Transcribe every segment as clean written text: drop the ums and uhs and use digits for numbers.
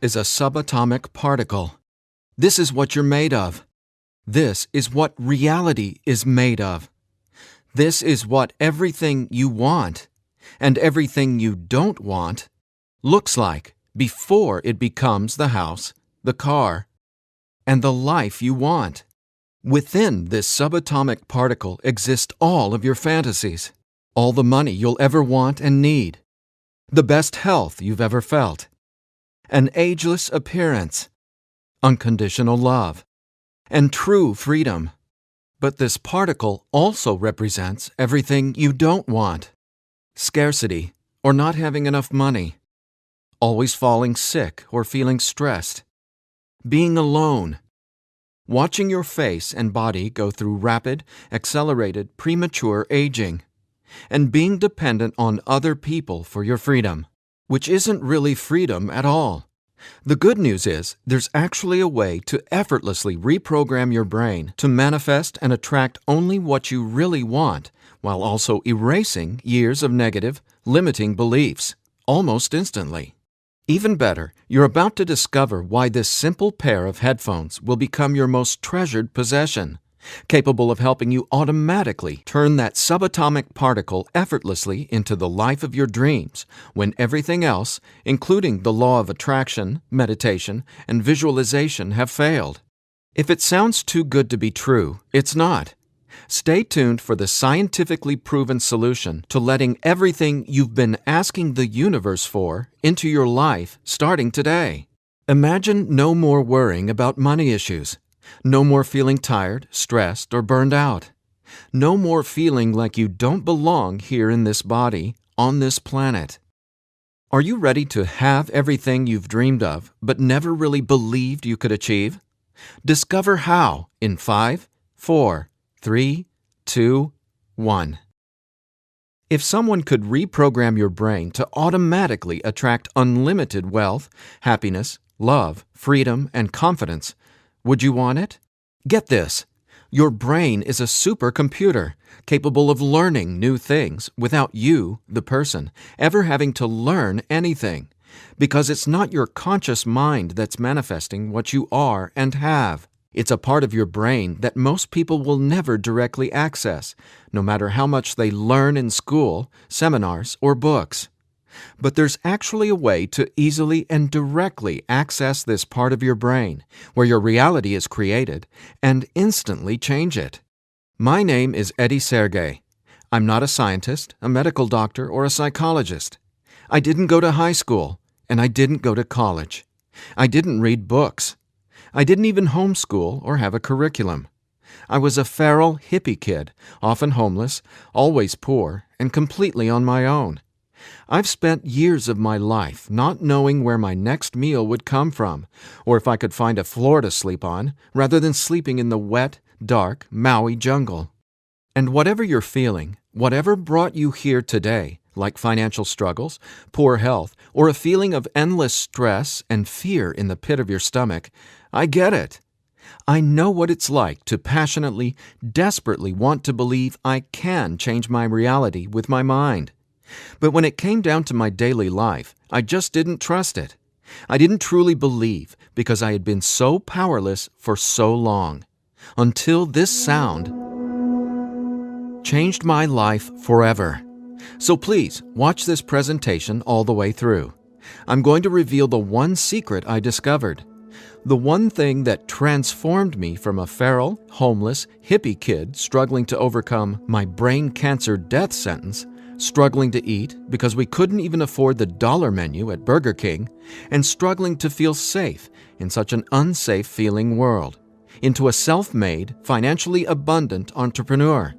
This is a subatomic particle. This is what you're made of. This is what reality is made of. This is what everything you want and everything you don't want looks like before it becomes the house, the car, and the life you want. Within this subatomic particle exist all of your fantasies, all the money you'll ever want and need, the best health you've ever felt, an ageless appearance, unconditional love, and true freedom. But this particle also represents everything you don't want: scarcity or not having enough money, always falling sick or feeling stressed, being alone, watching your face and body go through rapid, accelerated, premature aging, and being dependent on other people for your freedom, which isn't really freedom at all. The good news is there's actually a way to effortlessly reprogram your brain to manifest and attract only what you really want, while also erasing years of negative, limiting beliefs, almost instantly. Even better, you're about to discover why this simple pair of headphones will become your most treasured possession, capable of helping you automatically turn that subatomic particle effortlessly into the life of your dreams when everything else, including the law of attraction, meditation, and visualization, have failed. If it sounds too good to be true, it's not. Stay tuned for the scientifically proven solution to letting everything you've been asking the universe for into your life starting today. Imagine no more worrying about money issues. No more feeling tired, stressed, or burned out. No more feeling like you don't belong here in this body, on this planet. Are you ready to have everything you've dreamed of but never really believed you could achieve? Discover how in 5, 4, 3, 2, 1. If someone could reprogram your brain to automatically attract unlimited wealth, happiness, love, freedom, and confidence, would you want it? Get this. Your brain is a supercomputer capable of learning new things without you, the person, ever having to learn anything, because it's not your conscious mind that's manifesting what you are and have. It's a part of your brain that most people will never directly access, no matter how much they learn in school, seminars, or books. But there's actually a way to easily and directly access this part of your brain, where your reality is created, and instantly change it. My name is Eddie Sergey. I'm not a scientist, a medical doctor, or a psychologist. I didn't go to high school, and I didn't go to college. I didn't read books. I didn't even homeschool or have a curriculum. I was a feral hippie kid, often homeless, always poor, and completely on my own. I've spent years of my life not knowing where my next meal would come from, or if I could find a floor to sleep on, rather than sleeping in the wet, dark Maui jungle. And whatever you're feeling, whatever brought you here today, like financial struggles, poor health, or a feeling of endless stress and fear in the pit of your stomach, I get it. I know what it's like to passionately, desperately want to believe I can change my reality with my mind. But when it came down to my daily life, I just didn't trust it. I didn't truly believe because I had been so powerless for so long. Until this sound changed my life forever. So please, watch this presentation all the way through. I'm going to reveal the one secret I discovered. The one thing that transformed me from a feral, homeless, hippie kid struggling to overcome my brain cancer death sentence, struggling to eat because we couldn't even afford the dollar menu at Burger King, and struggling to feel safe in such an unsafe-feeling world, into a self-made, financially abundant entrepreneur.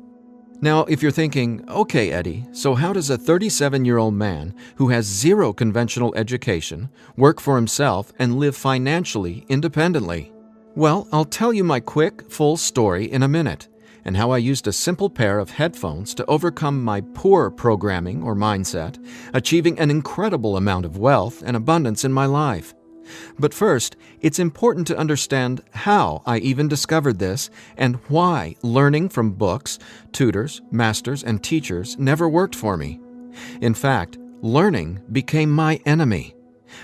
Now, if you're thinking, okay, Eddie, so how does a 37-year-old man who has zero conventional education work for himself and live financially independently? Well, I'll tell you my quick, full story in a minute, and how I used a simple pair of headphones to overcome my poor programming or mindset, achieving an incredible amount of wealth and abundance in my life. But first, it's important to understand how I even discovered this and why learning from books, tutors, masters, and teachers never worked for me. In fact, learning became my enemy.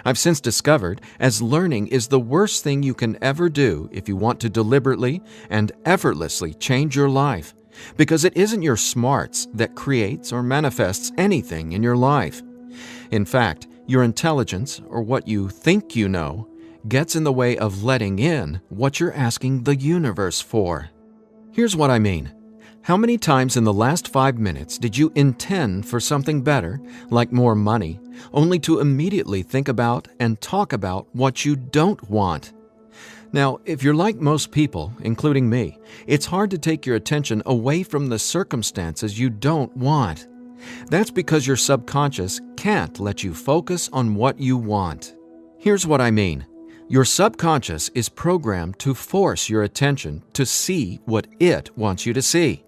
I've since discovered as learning is the worst thing you can ever do if you want to deliberately and effortlessly change your life, because it isn't your smarts that creates or manifests anything in your life. In fact, your intelligence, or what you think you know, gets in the way of letting in what you're asking the universe for. Here's what I mean. How many times in the last 5 minutes did you intend for something better, like more money, only to immediately think about and talk about what you don't want? Now, if you're like most people, including me, it's hard to take your attention away from the circumstances you don't want. That's because your subconscious can't let you focus on what you want. Here's what I mean. Your subconscious is programmed to force your attention to see what it wants you to see.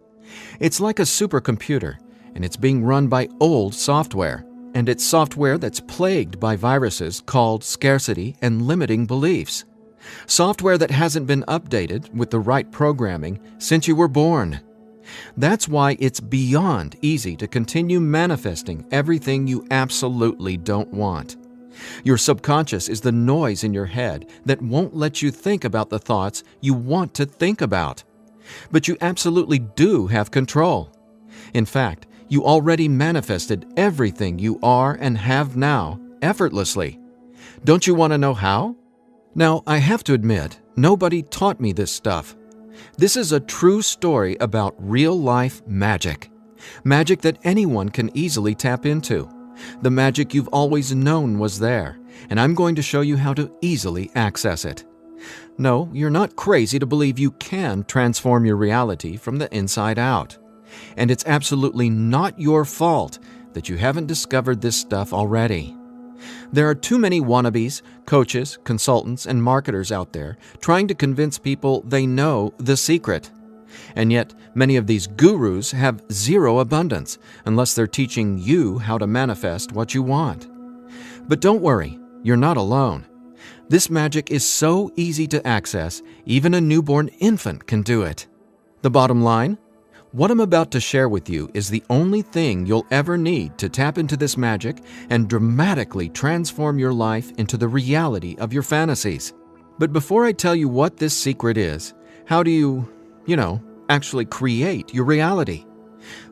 It's like a supercomputer, and it's being run by old software, and it's software that's plagued by viruses called scarcity and limiting beliefs. Software that hasn't been updated with the right programming since you were born. That's why it's beyond easy to continue manifesting everything you absolutely don't want. Your subconscious is the noise in your head that won't let you think about the thoughts you want to think about. But you absolutely do have control. In fact, you already manifested everything you are and have now effortlessly. Don't you want to know how? Now, I have to admit, nobody taught me this stuff. This is a true story about real-life magic. Magic that anyone can easily tap into. The magic you've always known was there, and I'm going to show you how to easily access it. No, you're not crazy to believe you can transform your reality from the inside out. And it's absolutely not your fault that you haven't discovered this stuff already. There are too many wannabes, coaches, consultants, and marketers out there trying to convince people they know the secret. And yet, many of these gurus have zero abundance unless they're teaching you how to manifest what you want. But don't worry, you're not alone. This magic is so easy to access, even a newborn infant can do it. The bottom line? What I'm about to share with you is the only thing you'll ever need to tap into this magic and dramatically transform your life into the reality of your fantasies. But before I tell you what this secret is, how do you actually create your reality?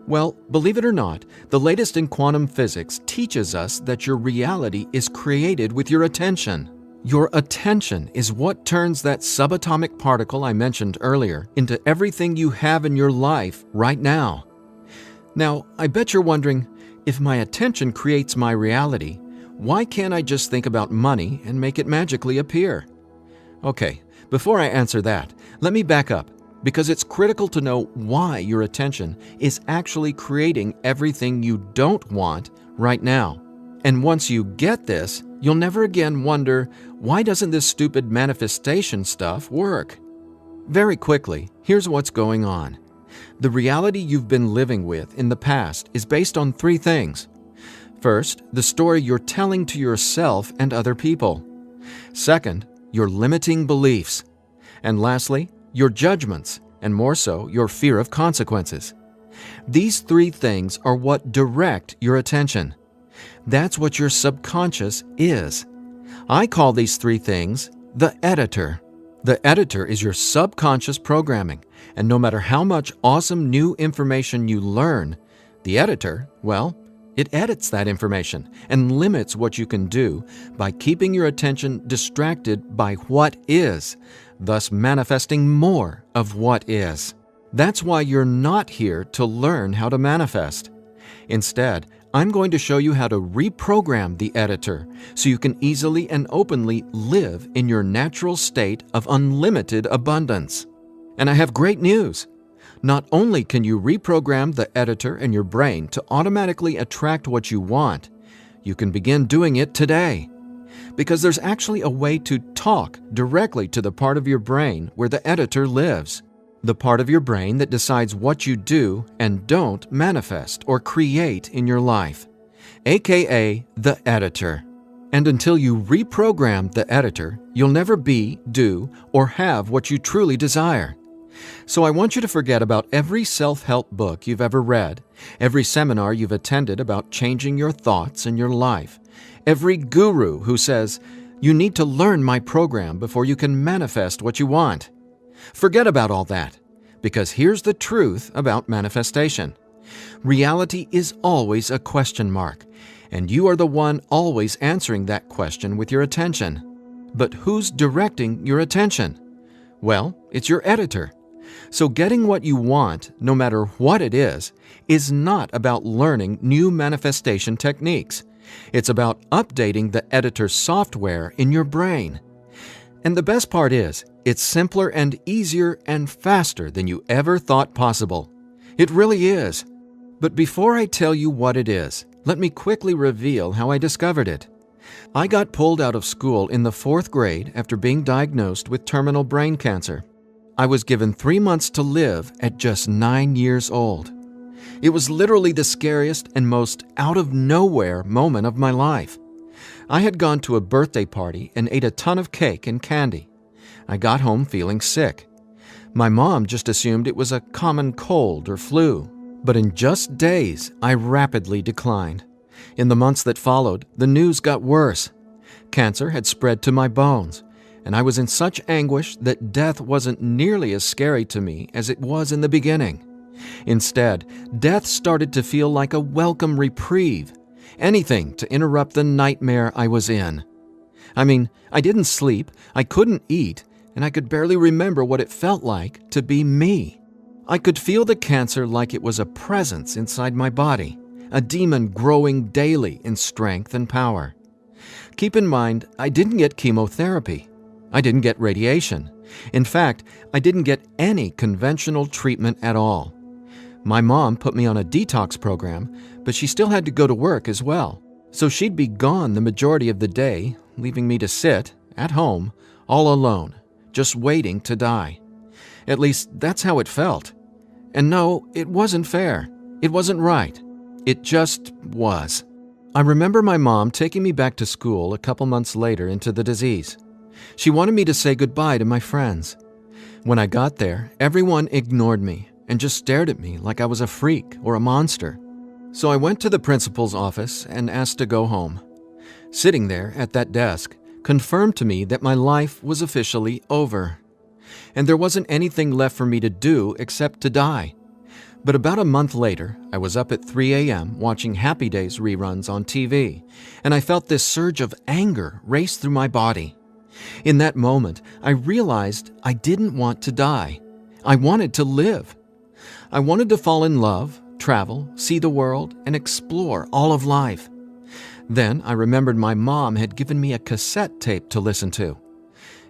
Well, believe it or not, the latest in quantum physics teaches us that your reality is created with your attention. Your attention is what turns that subatomic particle I mentioned earlier into everything you have in your life right now. Now, I bet you're wondering, if my attention creates my reality, why can't I just think about money and make it magically appear? Okay, before I answer that, let me back up, because it's critical to know why your attention is actually creating everything you don't want right now. And once you get this, you'll never again wonder, why doesn't this stupid manifestation stuff work? Very quickly, here's what's going on. The reality you've been living with in the past is based on 3 things. First, the story you're telling to yourself and other people. Second, your limiting beliefs. And lastly, your judgments, and more so, your fear of consequences. These 3 things are what direct your attention. That's what your subconscious is. I call these 3 things the editor. The editor is your subconscious programming, and no matter how much awesome new information you learn, the editor, well, it edits that information and limits what you can do by keeping your attention distracted by what is, thus manifesting more of what is. That's why you're not here to learn how to manifest. Instead, I'm going to show you how to reprogram the editor so you can easily and openly live in your natural state of unlimited abundance. And I have great news. Not only can you reprogram the editor in your brain to automatically attract what you want, you can begin doing it today. Because there's actually a way to talk directly to the part of your brain where the editor lives. The part of your brain that decides what you do and don't manifest or create in your life, aka the editor. And until you reprogram the editor, you'll never be, do, or have what you truly desire. So I want you to forget about every self-help book you've ever read, every seminar you've attended about changing your thoughts and your life, Every guru who says, "You need to learn my program before you can manifest what you want." Forget about all that, because here's the truth about manifestation. Reality is always a question mark, and you are the one always answering that question with your attention. But who's directing your attention? Well, it's your editor. So getting what you want, no matter what it is not about learning new manifestation techniques. It's about updating the editor's software in your brain. And the best part is, it's simpler and easier and faster than you ever thought possible. It really is. But before I tell you what it is, let me quickly reveal how I discovered it. I got pulled out of school in the 4th grade after being diagnosed with terminal brain cancer. I was given 3 months to live at just 9 years old. It was literally the scariest and most out-of-nowhere moment of my life. I had gone to a birthday party and ate a ton of cake and candy. I got home feeling sick. My mom just assumed it was a common cold or flu. But in just days, I rapidly declined. In the months that followed, the news got worse. Cancer had spread to my bones, and I was in such anguish that death wasn't nearly as scary to me as it was in the beginning. Instead, death started to feel like a welcome reprieve, anything to interrupt the nightmare I was in. I mean, I didn't sleep, I couldn't eat, and I could barely remember what it felt like to be me. I could feel the cancer like it was a presence inside my body, a demon growing daily in strength and power. Keep in mind, I didn't get chemotherapy. I didn't get radiation. In fact, I didn't get any conventional treatment at all. My mom put me on a detox program, but she still had to go to work as well. So she'd be gone the majority of the day, leaving me to sit, at home, all alone, just waiting to die. At least, that's how it felt. And no, it wasn't fair. It wasn't right. It just was. I remember my mom taking me back to school a couple months later into the disease. She wanted me to say goodbye to my friends. When I got there, everyone ignored me and just stared at me like I was a freak or a monster. So I went to the principal's office and asked to go home. Sitting there at that desk confirmed to me that my life was officially over. And there wasn't anything left for me to do except to die. But about a month later, I was up at 3 a.m. watching Happy Days reruns on TV, and I felt this surge of anger race through my body. In that moment, I realized I didn't want to die. I wanted to live. I wanted to fall in love, travel, see the world, and explore all of life. Then I remembered my mom had given me a cassette tape to listen to.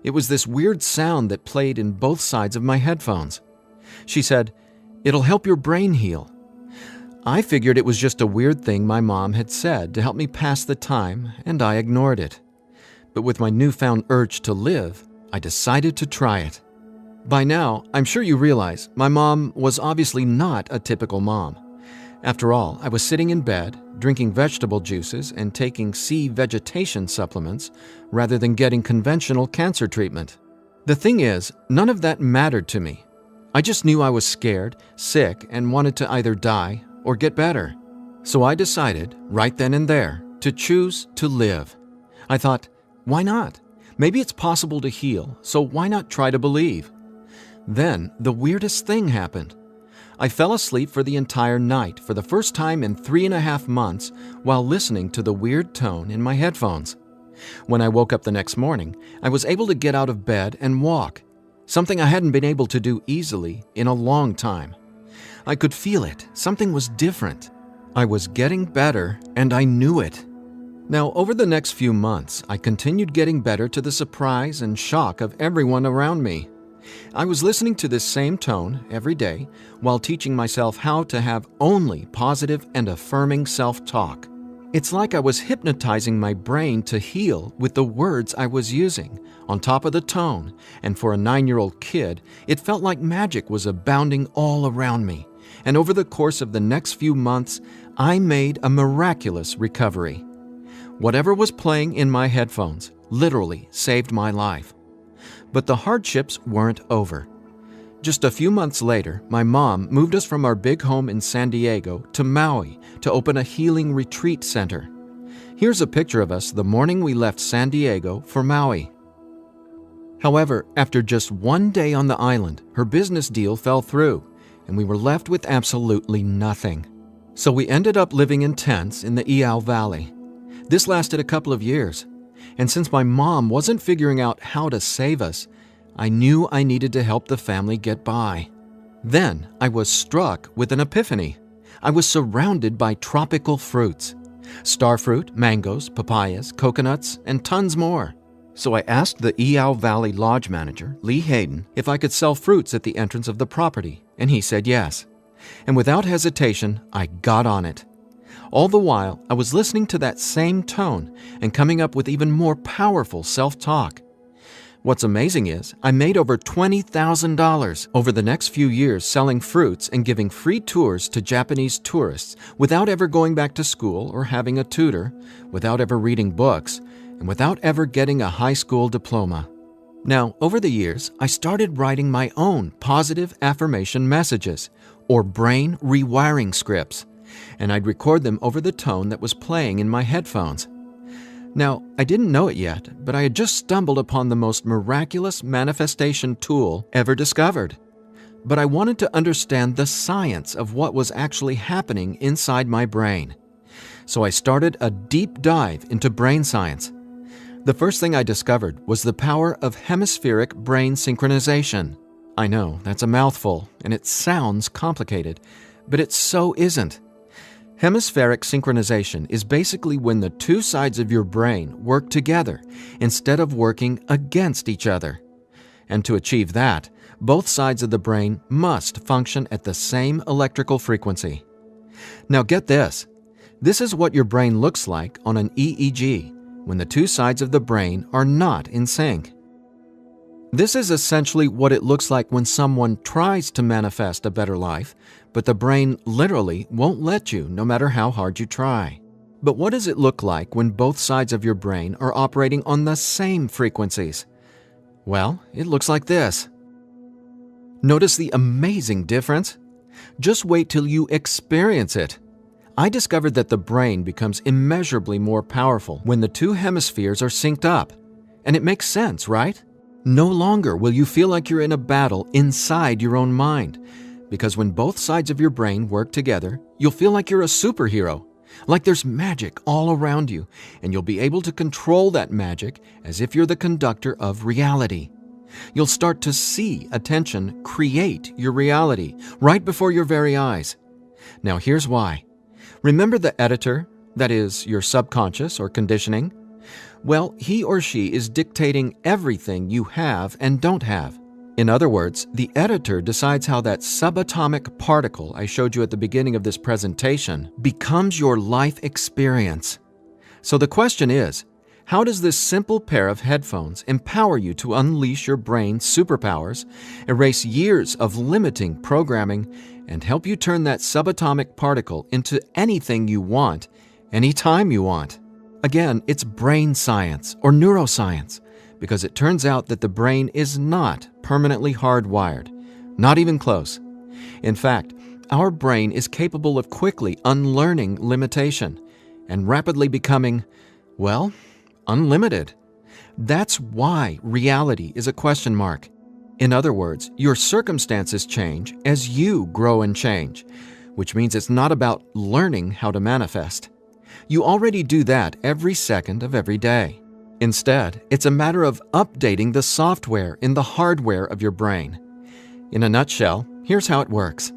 It was this weird sound that played in both sides of my headphones. She said, "It'll help your brain heal." I figured it was just a weird thing my mom had said to help me pass the time, and I ignored it. But with my newfound urge to live, I decided to try it. By now, I'm sure you realize my mom was obviously not a typical mom. After all, I was sitting in bed, drinking vegetable juices and taking sea vegetation supplements rather than getting conventional cancer treatment. The thing is, none of that mattered to me. I just knew I was scared, sick, and wanted to either die or get better. So I decided, right then and there, to choose to live. I thought, why not? Maybe it's possible to heal, so why not try to believe? Then, the weirdest thing happened. I fell asleep for the entire night for the first time in 3.5 months while listening to the weird tone in my headphones. When I woke up the next morning, I was able to get out of bed and walk, something I hadn't been able to do easily in a long time. I could feel it. Something was different. I was getting better, and I knew it. Now, over the next few months, I continued getting better to the surprise and shock of everyone around me. I was listening to this same tone every day while teaching myself how to have only positive and affirming self-talk. It's like I was hypnotizing my brain to heal with the words I was using, on top of the tone, and for a 9-year-old kid, it felt like magic was abounding all around me. And over the course of the next few months, I made a miraculous recovery. Whatever was playing in my headphones literally saved my life. But the hardships weren't over. Just a few months later, my mom moved us from our big home in San Diego to Maui to open a healing retreat center. Here's a picture of us the morning we left San Diego for Maui. However, after just one day on the island, her business deal fell through, and we were left with absolutely nothing. So we ended up living in tents in the Iao Valley. This lasted a couple of years, and since my mom wasn't figuring out how to save us, I knew I needed to help the family get by. Then I was struck with an epiphany. I was surrounded by tropical fruits: starfruit, mangoes, papayas, coconuts, and tons more. So I asked the Iao Valley Lodge manager, Lee Hayden, if I could sell fruits at the entrance of the property, and he said yes. And without hesitation, I got on it. All the while, I was listening to that same tone and coming up with even more powerful self-talk. What's amazing is I made over $20,000 over the next few years selling fruits and giving free tours to Japanese tourists without ever going back to school or having a tutor, without ever reading books, and without ever getting a high school diploma. Now, over the years, I started writing my own positive affirmation messages, or brain rewiring scripts, and I'd record them over the tone that was playing in my headphones. Now, I didn't know it yet, but I had just stumbled upon the most miraculous manifestation tool ever discovered. But I wanted to understand the science of what was actually happening inside my brain. So I started a deep dive into brain science. The first thing I discovered was the power of hemispheric brain synchronization. I know, that's a mouthful, and it sounds complicated, but it so isn't. Hemispheric synchronization is basically when the two sides of your brain work together instead of working against each other. And to achieve that, both sides of the brain must function at the same electrical frequency. Now get this. This is what your brain looks like on an EEG when the two sides of the brain are not in sync. This is essentially what it looks like when someone tries to manifest a better life, but the brain literally won't let you no matter how hard you try. But what does it look like when both sides of your brain are operating on the same frequencies? Well, it looks like this. Notice the amazing difference? Just wait till you experience it. I discovered that the brain becomes immeasurably more powerful when the two hemispheres are synced up. And it makes sense, right? No longer will you feel like you're in a battle inside your own mind, because when both sides of your brain work together, you'll feel like you're a superhero, like there's magic all around you, and you'll be able to control that magic as if you're the conductor of reality. You'll start to see attention create your reality right before your very eyes. Now here's why. Remember the editor, that is, your subconscious or conditioning? Well, he or she is dictating everything you have and don't have. In other words, the editor decides how that subatomic particle I showed you at the beginning of this presentation becomes your life experience. So the question is, how does this simple pair of headphones empower you to unleash your brain's superpowers, erase years of limiting programming, and help you turn that subatomic particle into anything you want, anytime you want? Again, it's brain science or neuroscience, because it turns out that the brain is not permanently hardwired, not even close. In fact, our brain is capable of quickly unlearning limitation and rapidly becoming, well, unlimited. That's why reality is a question mark. In other words, your circumstances change as you grow and change, which means it's not about learning how to manifest. You already do that every second of every day. Instead, it's a matter of updating the software in the hardware of your brain. In a nutshell, here's how it works.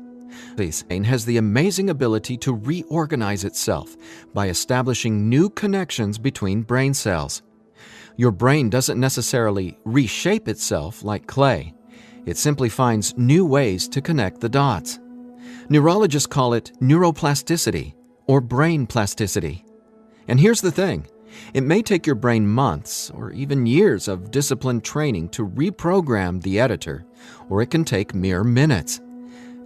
The brain has the amazing ability to reorganize itself by establishing new connections between brain cells. Your brain doesn't necessarily reshape itself like clay. It simply finds new ways to connect the dots. Neurologists call it neuroplasticity or brain plasticity. And here's the thing. It may take your brain months or even years of disciplined training to reprogram the editor, or it can take mere minutes.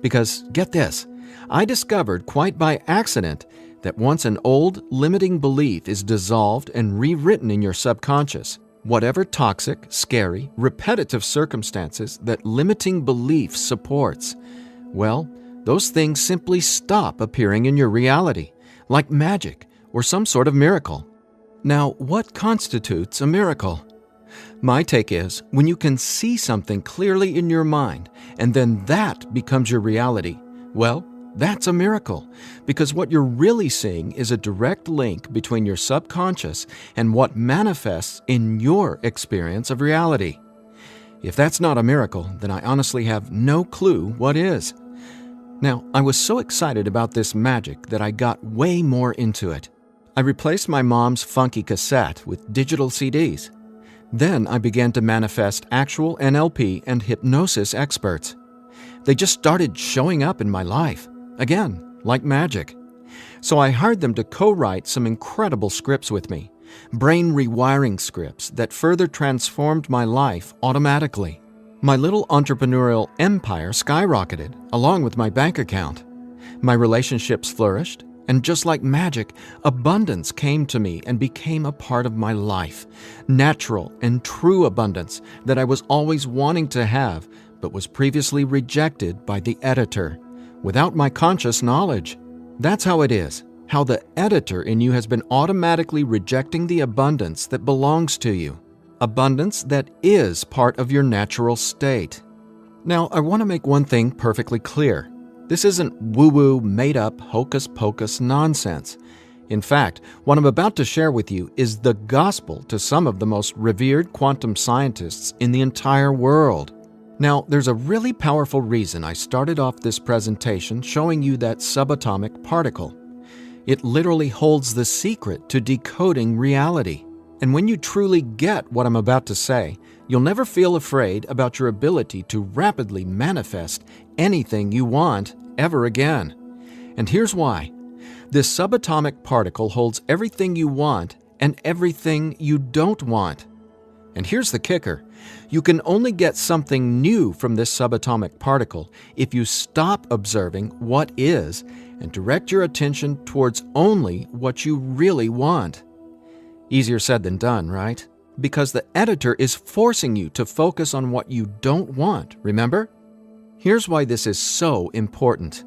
Because, get this, I discovered quite by accident that once an old, limiting belief is dissolved and rewritten in your subconscious, whatever toxic, scary, repetitive circumstances that limiting belief supports, well, those things simply stop appearing in your reality, like magic or some sort of miracle. Now, what constitutes a miracle? My take is when you can see something clearly in your mind and then that becomes your reality, well, that's a miracle, because what you're really seeing is a direct link between your subconscious and what manifests in your experience of reality. If that's not a miracle, then I honestly have no clue what is. Now, I was so excited about this magic that I got way more into it. I replaced my mom's funky cassette with digital CDs. Then I began to manifest actual NLP and hypnosis experts. They just started showing up in my life, again, like magic. So I hired them to co-write some incredible scripts with me, brain rewiring scripts that further transformed my life automatically. My little entrepreneurial empire skyrocketed, along with my bank account. My relationships flourished, and just like magic, abundance came to me and became a part of my life. Natural and true abundance that I was always wanting to have, but was previously rejected by the editor, without my conscious knowledge. That's how it is, how the editor in you has been automatically rejecting the abundance that belongs to you. Abundance that is part of your natural state. Now, I want to make one thing perfectly clear. This isn't woo-woo, made-up, hocus-pocus nonsense. In fact, what I'm about to share with you is the gospel to some of the most revered quantum scientists in the entire world. Now, there's a really powerful reason I started off this presentation showing you that subatomic particle. It literally holds the secret to decoding reality. And when you truly get what I'm about to say, you'll never feel afraid about your ability to rapidly manifest anything you want ever again. And here's why. This subatomic particle holds everything you want and everything you don't want. And here's the kicker. You can only get something new from this subatomic particle if you stop observing what is and direct your attention towards only what you really want. Easier said than done, right? Because the editor is forcing you to focus on what you don't want, remember? Here's why this is so important.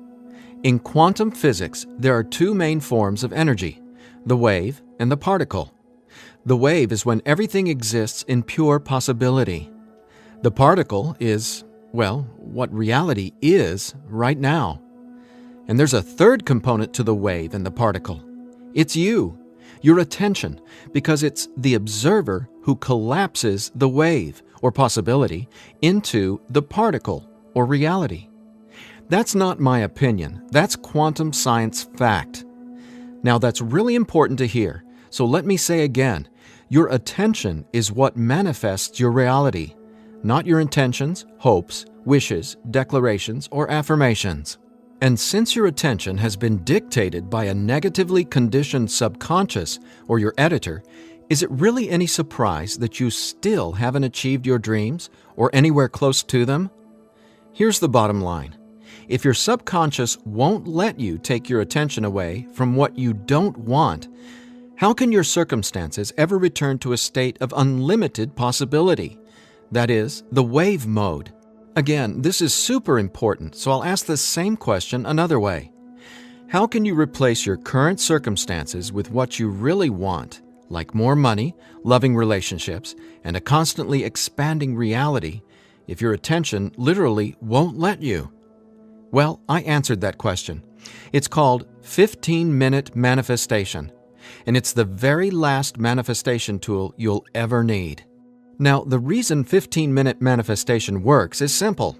In quantum physics, there are two main forms of energy, the wave and the particle. The wave is when everything exists in pure possibility. The particle is, well, what reality is right now. And there's a third component to the wave and the particle. It's you, your attention, because it's the observer who collapses the wave, or possibility, into the particle, or reality. That's not my opinion. That's quantum science fact. Now that's really important to hear, so let me say again, your attention is what manifests your reality, not your intentions, hopes, wishes, declarations, or affirmations. And since your attention has been dictated by a negatively conditioned subconscious or your editor, is it really any surprise that you still haven't achieved your dreams or anywhere close to them? Here's the bottom line. If your subconscious won't let you take your attention away from what you don't want, how can your circumstances ever return to a state of unlimited possibility? That is, the wave mode. Again, this is super important, so I'll ask the same question another way. How can you replace your current circumstances with what you really want, like more money, loving relationships, and a constantly expanding reality, if your attention literally won't let you? Well, I answered that question. It's called 15-minute manifestation, and it's the very last manifestation tool you'll ever need. Now, the reason 15-minute manifestation works is simple.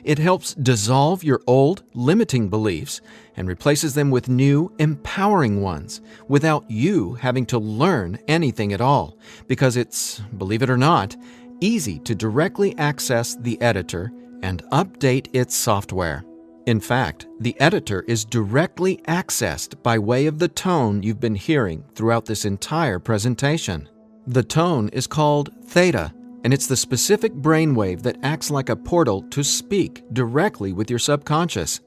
It helps dissolve your old, limiting beliefs and replaces them with new, empowering ones without you having to learn anything at all, because it's, believe it or not, easy to directly access the editor and update its software. In fact, the editor is directly accessed by way of the tone you've been hearing throughout this entire presentation. The tone is called theta, and it's the specific brainwave that acts like a portal to speak directly with your subconscious.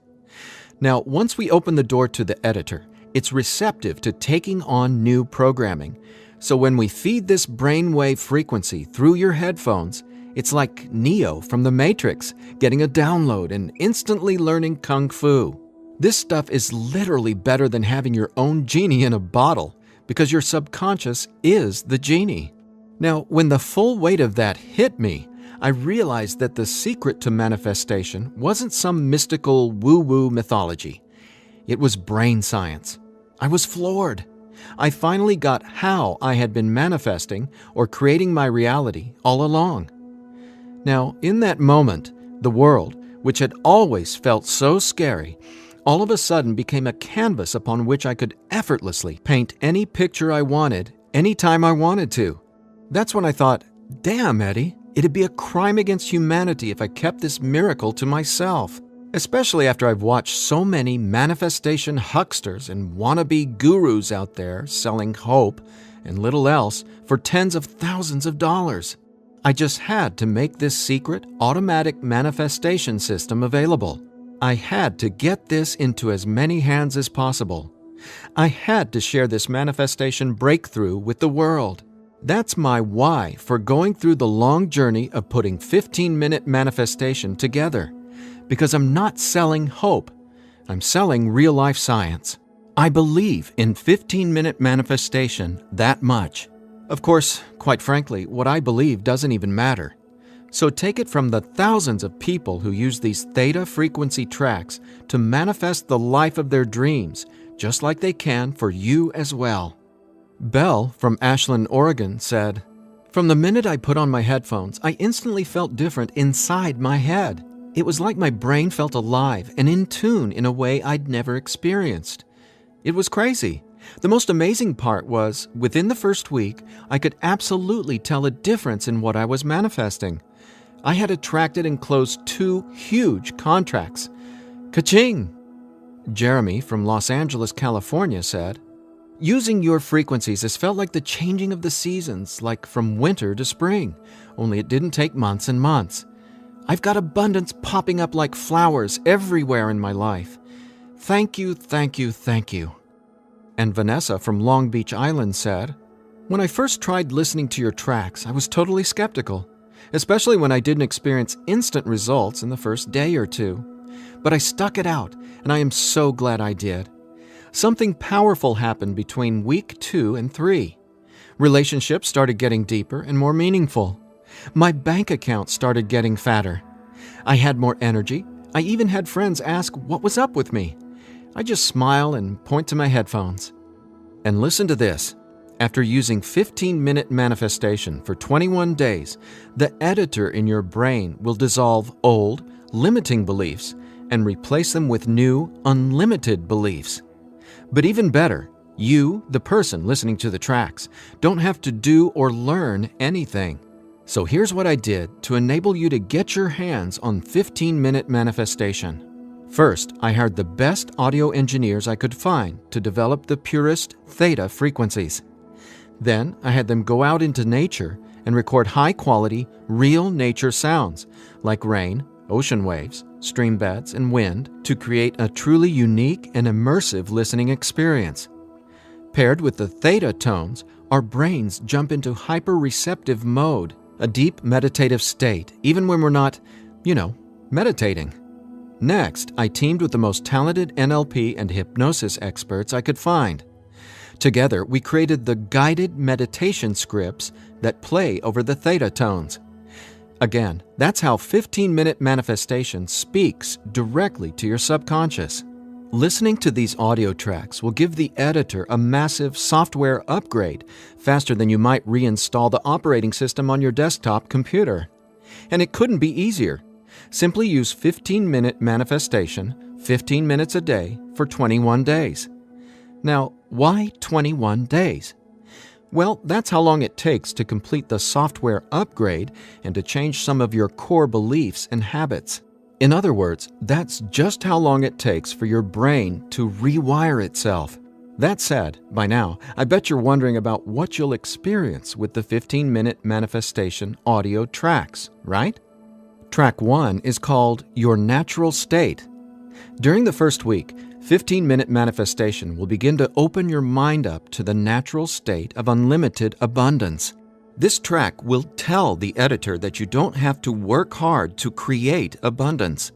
Now, once we open the door to the editor, it's receptive to taking on new programming. So when we feed this brainwave frequency through your headphones, it's like Neo from the Matrix getting a download and instantly learning Kung Fu. This stuff is literally better than having your own genie in a bottle, because your subconscious is the genie. Now, when the full weight of that hit me, I realized that the secret to manifestation wasn't some mystical woo-woo mythology. It was brain science. I was floored. I finally got how I had been manifesting or creating my reality all along. Now, in that moment, the world, which had always felt so scary, all of a sudden became a canvas upon which I could effortlessly paint any picture I wanted, anytime I wanted to. That's when I thought, damn, Eddie, it'd be a crime against humanity if I kept this miracle to myself. Especially after I've watched so many manifestation hucksters and wannabe gurus out there selling hope and little else for tens of thousands of dollars. I just had to make this secret, automatic manifestation system available. I had to get this into as many hands as possible. I had to share this manifestation breakthrough with the world. That's my why for going through the long journey of putting 15-minute manifestation together. Because I'm not selling hope. I'm selling real-life science. I believe in 15-minute manifestation that much. Of course, quite frankly, what I believe doesn't even matter. So take it from the thousands of people who use these theta frequency tracks to manifest the life of their dreams, just like they can for you as well. Belle from Ashland, Oregon said, "From the minute I put on my headphones, I instantly felt different inside my head. It was like my brain felt alive and in tune in a way I'd never experienced. It was crazy. The most amazing part was, within the first week, I could absolutely tell a difference in what I was manifesting. I had attracted and closed 2 huge contracts. Ka-ching!" Jeremy from Los Angeles, California said, "Using your frequencies has felt like the changing of the seasons, like from winter to spring, only it didn't take months and months. I've got abundance popping up like flowers everywhere in my life. Thank you, thank you, thank you." And Vanessa from Long Beach Island said, "When I first tried listening to your tracks, I was totally skeptical, especially when I didn't experience instant results in the first day or 2. But I stuck it out, and I am so glad I did. Something powerful happened between week 2 and 3. Relationships started getting deeper and more meaningful. My bank account started getting fatter. I had more energy. I even had friends ask what was up with me. I just smile and point to my headphones. And listen to this. After using 15-minute manifestation for 21 days, the editor in your brain will dissolve old, limiting beliefs and replace them with new, unlimited beliefs. But even better, you, the person listening to the tracks, don't have to do or learn anything. So here's what I did to enable you to get your hands on 15-minute manifestation. First, I hired the best audio engineers I could find to develop the purest theta frequencies. Then, I had them go out into nature and record high-quality, real nature sounds, like rain, ocean waves, stream beds, and wind, to create a truly unique and immersive listening experience. Paired with the theta tones, our brains jump into hyper-receptive mode, a deep meditative state, even when we're not, meditating. Next, I teamed with the most talented NLP and hypnosis experts I could find. Together, we created the guided meditation scripts that play over the theta tones. Again, that's how 15-minute manifestation speaks directly to your subconscious. Listening to these audio tracks will give the editor a massive software upgrade faster than you might reinstall the operating system on your desktop computer. And it couldn't be easier. Simply use 15-minute manifestation, 15 minutes a day, for 21 days. Now, why 21 days? Well, that's how long it takes to complete the software upgrade and to change some of your core beliefs and habits. In other words, that's just how long it takes for your brain to rewire itself. That said, by now, I bet you're wondering about what you'll experience with the 15-minute manifestation audio tracks, right? Track 1 is called Your Natural State. During the first week, 15-minute manifestation will begin to open your mind up to the natural state of unlimited abundance. This track will tell the editor that you don't have to work hard to create abundance.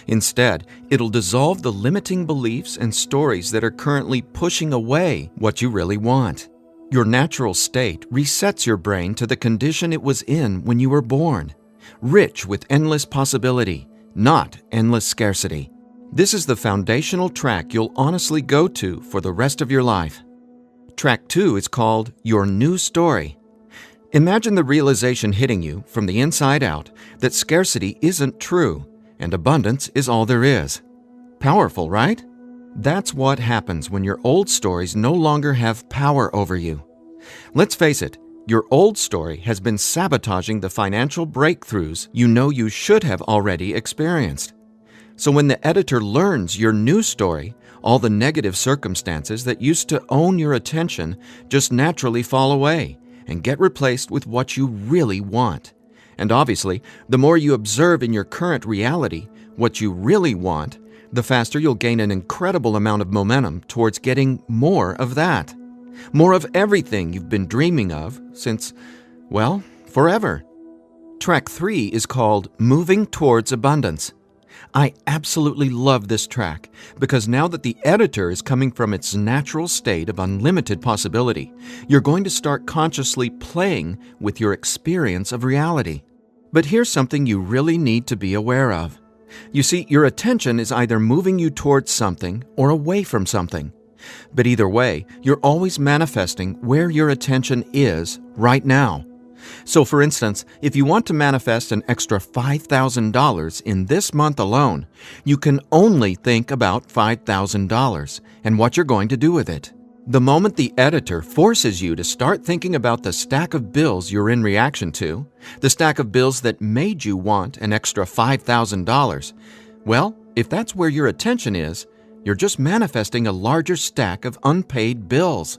Instead, it'll dissolve the limiting beliefs and stories that are currently pushing away what you really want. Your natural state resets your brain to the condition it was in when you were born, rich with endless possibility, not endless scarcity. This is the foundational track you'll honestly go to for the rest of your life. Track 2 is called Your New Story. Imagine the realization hitting you from the inside out that scarcity isn't true and abundance is all there is. Powerful, right? That's what happens when your old stories no longer have power over you. Let's face it, your old story has been sabotaging the financial breakthroughs you know you should have already experienced. So when the editor learns your new story, all the negative circumstances that used to own your attention just naturally fall away and get replaced with what you really want. And obviously, the more you observe in your current reality what you really want, the faster you'll gain an incredible amount of momentum towards getting more of that. More of everything you've been dreaming of since, well, forever. Track 3 is called Moving Towards Abundance. I absolutely love this track because now that the editor is coming from its natural state of unlimited possibility, you're going to start consciously playing with your experience of reality. But here's something you really need to be aware of. You see, your attention is either moving you towards something or away from something. But either way, you're always manifesting where your attention is right now. So for instance, if you want to manifest an extra $5,000 in this month alone, you can only think about $5,000 and what you're going to do with it. The moment the editor forces you to start thinking about the stack of bills you're in reaction to, the stack of bills that made you want an extra $5,000, well, if that's where your attention is, you're just manifesting a larger stack of unpaid bills.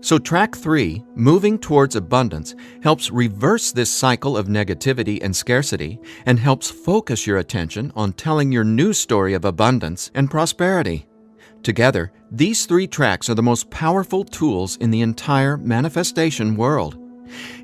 So track 3, Moving Towards Abundance, helps reverse this cycle of negativity and scarcity and helps focus your attention on telling your new story of abundance and prosperity. Together, these 3 tracks are the most powerful tools in the entire manifestation world.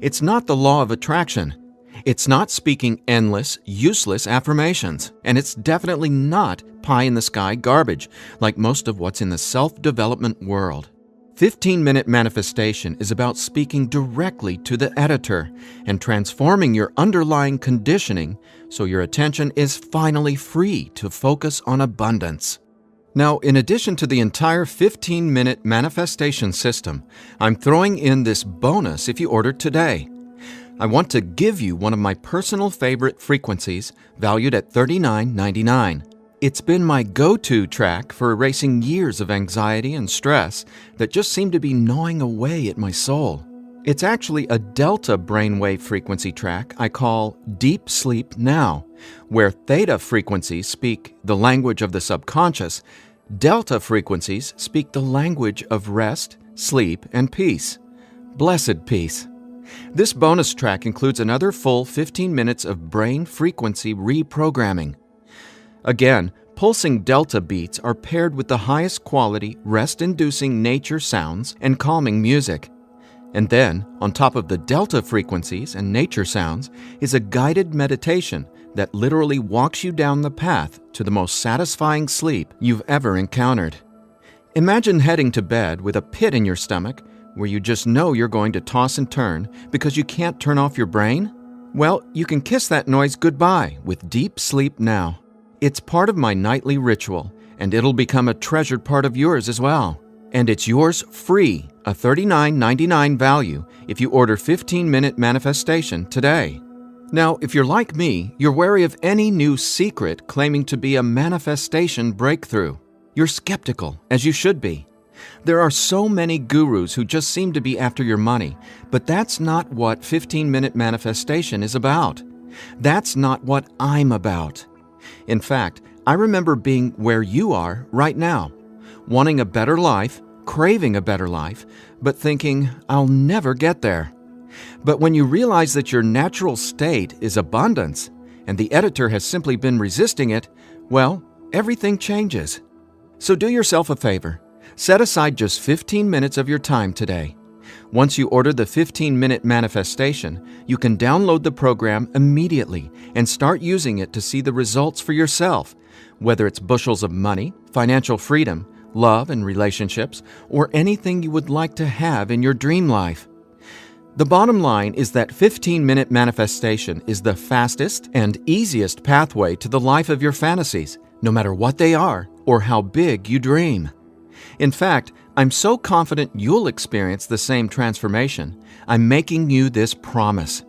It's not the law of attraction. It's not speaking endless, useless affirmations. And it's definitely not pie-in-the-sky garbage like most of what's in the self-development world. 15-minute manifestation is about speaking directly to the editor and transforming your underlying conditioning so your attention is finally free to focus on abundance. Now, in addition to the entire 15-minute manifestation system, I'm throwing in this bonus if you order today. I want to give you one of my personal favorite frequencies valued at $39.99. It's been my go-to track for erasing years of anxiety and stress that just seem to be gnawing away at my soul. It's actually a delta brainwave frequency track I call Deep Sleep Now, where theta frequencies speak the language of the subconscious, delta frequencies speak the language of rest, sleep, and peace. Blessed peace. This bonus track includes another full 15 minutes of brain frequency reprogramming. Again, pulsing delta beats are paired with the highest quality, rest-inducing nature sounds and calming music. And then, on top of the delta frequencies and nature sounds, is a guided meditation that literally walks you down the path to the most satisfying sleep you've ever encountered. Imagine heading to bed with a pit in your stomach where you just know you're going to toss and turn because you can't turn off your brain? Well, you can kiss that noise goodbye with Deep Sleep Now. It's part of my nightly ritual, and it'll become a treasured part of yours as well. And it's yours free, a $39.99 value, if you order 15-minute manifestation today. Now, if you're like me, you're wary of any new secret claiming to be a manifestation breakthrough. You're skeptical, as you should be. There are so many gurus who just seem to be after your money, but that's not what 15-minute manifestation is about. That's not what I'm about. In fact, I remember being where you are right now, wanting a better life, craving a better life, but thinking, I'll never get there. But when you realize that your natural state is abundance, and the editor has simply been resisting it, well, everything changes. So do yourself a favor. Set aside just 15 minutes of your time today. Once you order the 15-minute manifestation, you can download the program immediately and start using it to see the results for yourself, whether it's bushels of money, financial freedom, love and relationships, or anything you would like to have in your dream life. The bottom line is that 15-minute manifestation is the fastest and easiest pathway to the life of your fantasies, no matter what they are or how big you dream. In fact, I'm so confident you'll experience the same transformation, I'm making you this promise.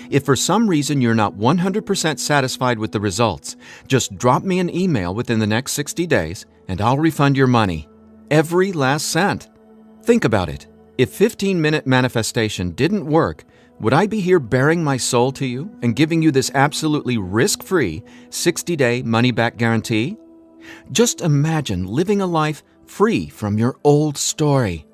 If for some reason you're not 100% satisfied with the results, just drop me an email within the next 60 days and I'll refund your money. Every last cent. Think about it. If 15-minute manifestation didn't work, would I be here bearing my soul to you and giving you this absolutely risk-free 60-day money-back guarantee? Just imagine living a life free from your old story.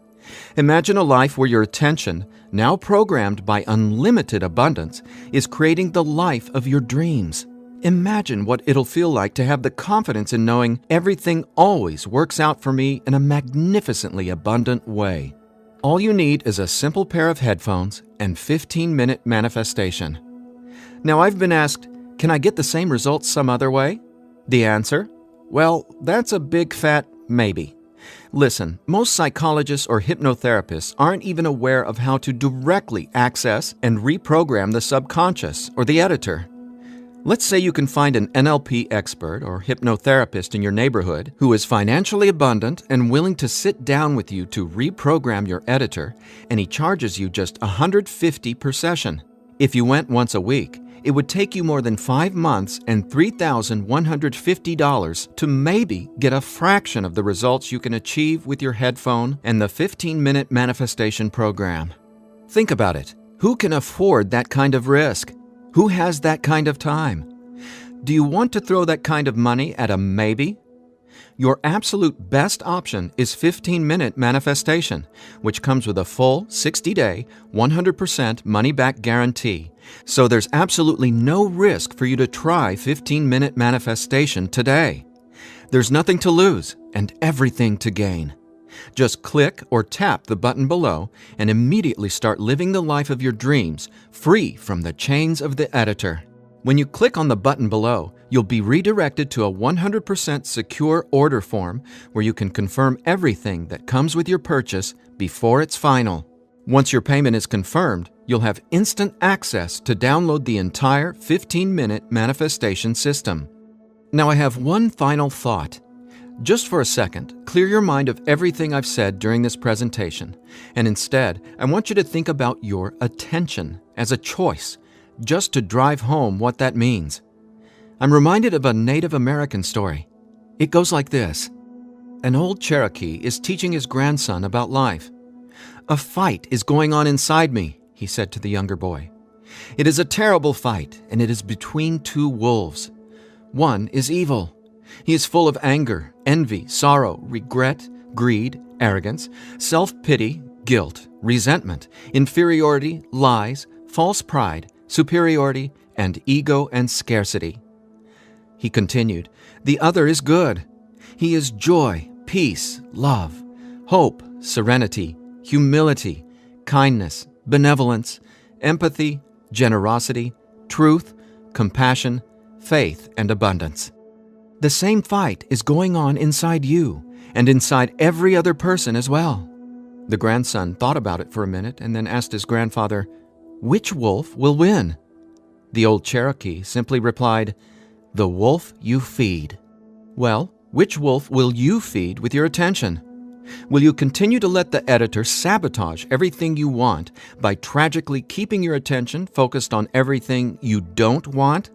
Imagine a life where your attention, now programmed by unlimited abundance, is creating the life of your dreams. Imagine what it'll feel like to have the confidence in knowing everything always works out for me in a magnificently abundant way. All you need is a simple pair of headphones and 15-minute manifestation. Now, I've been asked, can I get the same results some other way? The answer? Well, that's a big fat maybe. Listen, most psychologists or hypnotherapists aren't even aware of how to directly access and reprogram the subconscious or the editor. Let's say you can find an NLP expert or hypnotherapist in your neighborhood who is financially abundant and willing to sit down with you to reprogram your editor, and he charges you just $150 per session. If you went once a week, it would take you more than 5 months and $3,150 to maybe get a fraction of the results you can achieve with your headphone and the 15-minute manifestation program. Think about it. Who can afford that kind of risk? Who has that kind of time? Do you want to throw that kind of money at a maybe? Your absolute best option is 15-minute manifestation, which comes with a full 60-day, 100% money-back guarantee. So there's absolutely no risk for you to try 15-minute manifestation today. There's nothing to lose and everything to gain. Just click or tap the button below and immediately start living the life of your dreams, free from the chains of the editor. When you click on the button below, you'll be redirected to a 100% secure order form where you can confirm everything that comes with your purchase before it's final. Once your payment is confirmed, you'll have instant access to download the entire 15-minute manifestation system. Now I have one final thought. Just for a second, clear your mind of everything I've said during this presentation, and instead, I want you to think about your attention as a choice, just to drive home what that means. I'm reminded of a Native American story. It goes like this. An old Cherokee is teaching his grandson about life. "A fight is going on inside me," he said to the younger boy. "It is a terrible fight, and it is between two wolves. One is evil. He is full of anger, envy, sorrow, regret, greed, arrogance, self-pity, guilt, resentment, inferiority, lies, false pride, superiority, and ego and scarcity." He continued, "The other is good. He is joy, peace, love, hope, serenity, humility, kindness, benevolence, empathy, generosity, truth, compassion, faith, and abundance. The same fight is going on inside you and inside every other person as well." The grandson thought about it for a minute and then asked his grandfather, "Which wolf will win?" The old Cherokee simply replied, "The wolf you feed." Well, which wolf will you feed with your attention? Will you continue to let the editor sabotage everything you want by tragically keeping your attention focused on everything you don't want?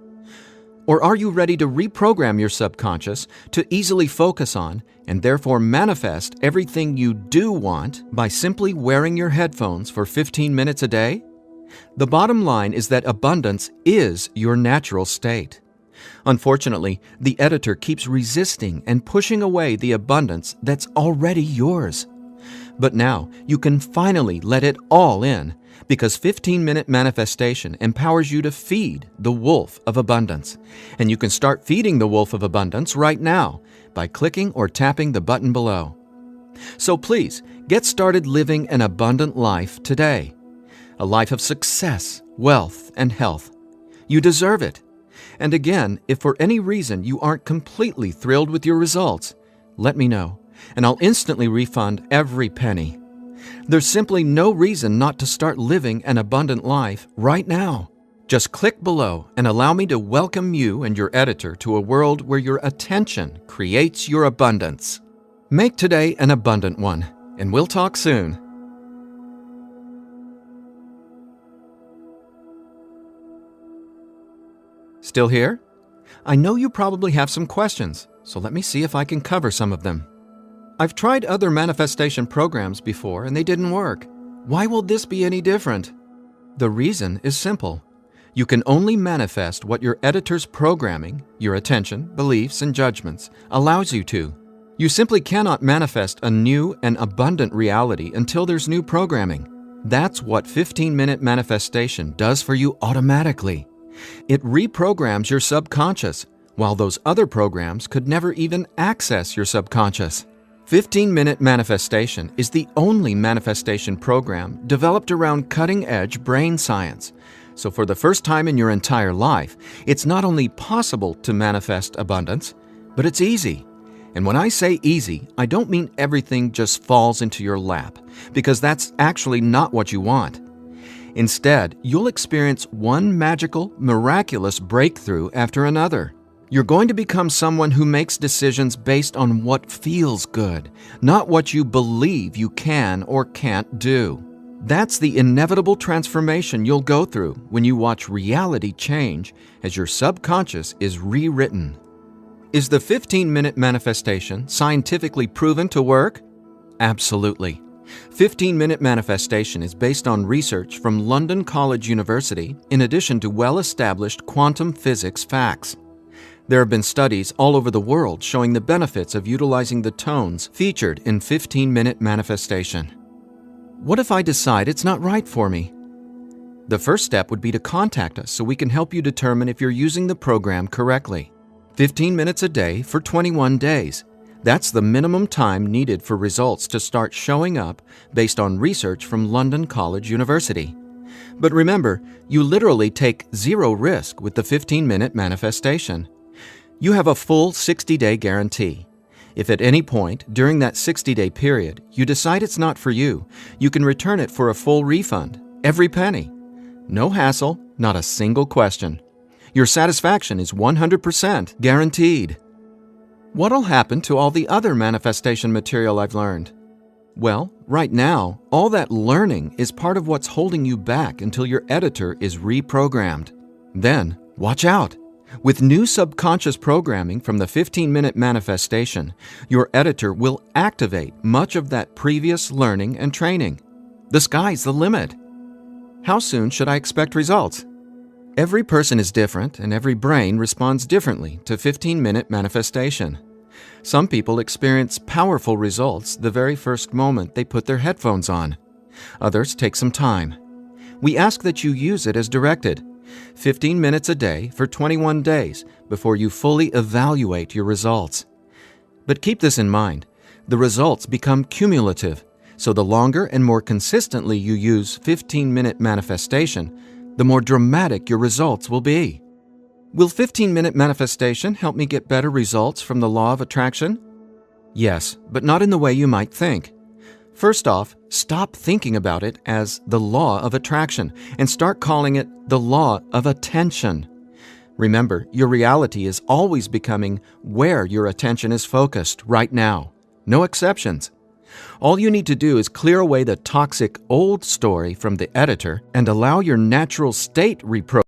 Or are you ready to reprogram your subconscious to easily focus on and therefore manifest everything you do want by simply wearing your headphones for 15 minutes a day? The bottom line is that abundance is your natural state. Unfortunately, the editor keeps resisting and pushing away the abundance that's already yours. But now you can finally let it all in, because 15-minute manifestation empowers you to feed the wolf of abundance. And you can start feeding the wolf of abundance right now by clicking or tapping the button below. So please, get started living an abundant life today. A life of success, wealth, and health. You deserve it. And again, if for any reason you aren't completely thrilled with your results, let me know, and I'll instantly refund every penny. There's simply no reason not to start living an abundant life right now. Just click below and allow me to welcome you and your editor to a world where your attention creates your abundance. Make today an abundant one, and we'll talk soon. Still here? I know you probably have some questions, so let me see if I can cover some of them. I've tried other manifestation programs before and they didn't work. Why will this be any different? The reason is simple. You can only manifest what your editor's programming, your attention, beliefs, and judgments allows you to. You simply cannot manifest a new and abundant reality until there's new programming. That's what 15-minute manifestation does for you automatically. It reprograms your subconscious, while those other programs could never even access your subconscious. 15-minute manifestation is the only manifestation program developed around cutting-edge brain science. So for the first time in your entire life, it's not only possible to manifest abundance, but it's easy. And when I say easy, I don't mean everything just falls into your lap, because that's actually not what you want. Instead, you'll experience one magical, miraculous breakthrough after another. You're going to become someone who makes decisions based on what feels good, not what you believe you can or can't do. That's the inevitable transformation you'll go through when you watch reality change as your subconscious is rewritten. Is the 15-minute manifestation scientifically proven to work? Absolutely. 15-minute manifestation is based on research from London College University in addition to well-established quantum physics facts. There have been studies all over the world showing the benefits of utilizing the tones featured in 15-minute manifestation. What if I decide it's not right for me? The first step would be to contact us so we can help you determine if you're using the program correctly. 15 minutes a day for 21 days. That's the minimum time needed for results to start showing up based on research from London College University. But remember, you literally take zero risk with the 15-minute manifestation. You have a full 60-day guarantee. If at any point during that 60-day period you decide it's not for you, you can return it for a full refund, every penny. No hassle, not a single question. Your satisfaction is 100% guaranteed. What'll happen to all the other manifestation material I've learned? Well, right now, all that learning is part of what's holding you back until your editor is reprogrammed. Then, watch out! With new subconscious programming from the 15-minute manifestation, your editor will activate much of that previous learning and training. The sky's the limit. How soon should I expect results? Every person is different, and every brain responds differently to 15-minute manifestation. Some people experience powerful results the very first moment they put their headphones on. Others take some time. We ask that you use it as directed. 15 minutes a day for 21 days before you fully evaluate your results. But keep this in mind, the results become cumulative, so the longer and more consistently you use 15-minute manifestation, the more dramatic your results will be. Will 15-minute manifestation help me get better results from the law of attraction? Yes, but not in the way you might think. First off, stop thinking about it as the law of attraction and start calling it the law of attention. Remember, your reality is always becoming where your attention is focused right now. No exceptions. All you need to do is clear away the toxic old story from the editor and allow your natural state reprogram